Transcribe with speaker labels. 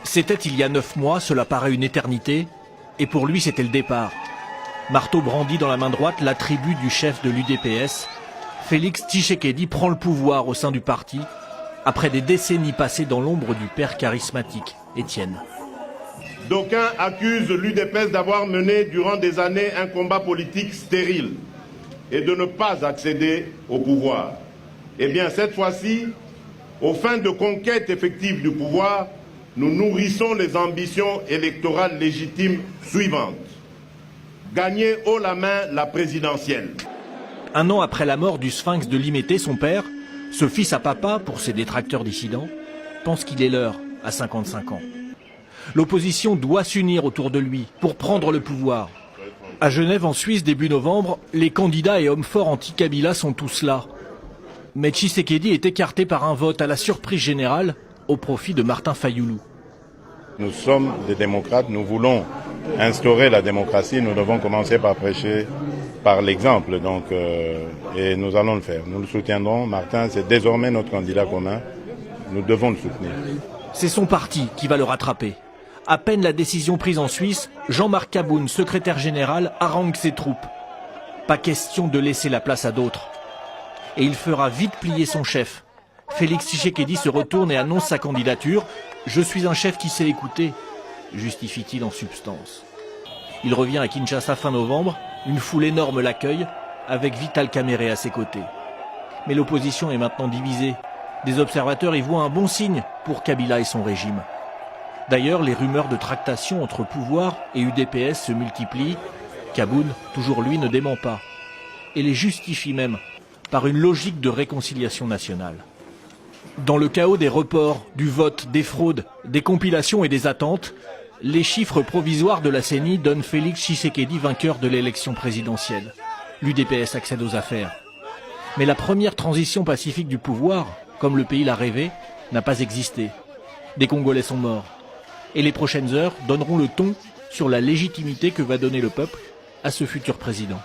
Speaker 1: C'était il y a 9 mois, cela paraît une éternité, et pour lui c'était le départ. Marteau brandi dans la main droite l'attribut du chef de l'UDPS. Félix Tshisekedi prend le pouvoir au sein du parti, après des décennies passées dans l'ombre du père charismatique, Étienne.
Speaker 2: D'aucuns accusent l'UDPS d'avoir mené durant des années un combat politique stérile et de ne pas accéder au pouvoir. Eh bien, cette fois-ci, aux fins de conquête effective du pouvoir, nous nourrissons les ambitions électorales légitimes suivantes. Gagner haut la main la présidentielle.
Speaker 1: Un an après la mort du sphinx de Limété, son père, ce fils à papa pour ses détracteurs dissidents, pense qu'il est l'heure à 55 ans. L'opposition doit s'unir autour de lui pour prendre le pouvoir. À Genève, en Suisse, début novembre, les candidats et hommes forts anti-Kabila sont tous là. Mais Tshisekedi est écarté par un vote à la surprise générale au profit de Martin Fayoulou.
Speaker 3: Nous sommes des démocrates, nous voulons instaurer la démocratie, nous devons commencer par prêcher par l'exemple. Et nous allons le faire. Nous le soutiendrons. Martin, c'est désormais notre candidat commun. Nous devons le soutenir.
Speaker 1: C'est son parti qui va le rattraper. À peine la décision prise en Suisse, Jean-Marc Kaboun, secrétaire général, harangue ses troupes. Pas question de laisser la place à d'autres. Et il fera vite plier son chef. Félix Tshisekedi se retourne et annonce sa candidature. « Je suis un chef qui sait écouter », justifie-t-il en substance. Il revient à Kinshasa fin novembre, une foule énorme l'accueille, avec Vital Kamerhe à ses côtés. Mais l'opposition est maintenant divisée. Des observateurs y voient un bon signe pour Kabila et son régime. D'ailleurs, les rumeurs de tractation entre pouvoir et UDPS se multiplient. Kaboun, toujours lui, ne dément pas. Et les justifie même par une logique de réconciliation nationale. Dans le chaos des reports, du vote, des fraudes, des compilations et des attentes, les chiffres provisoires de la CENI donnent Félix Tshisekedi vainqueur de l'élection présidentielle. L'UDPS accède aux affaires. Mais la première transition pacifique du pouvoir, comme le pays l'a rêvé, n'a pas existé. Des Congolais sont morts. Et les prochaines heures donneront le ton sur la légitimité que va donner le peuple à ce futur président.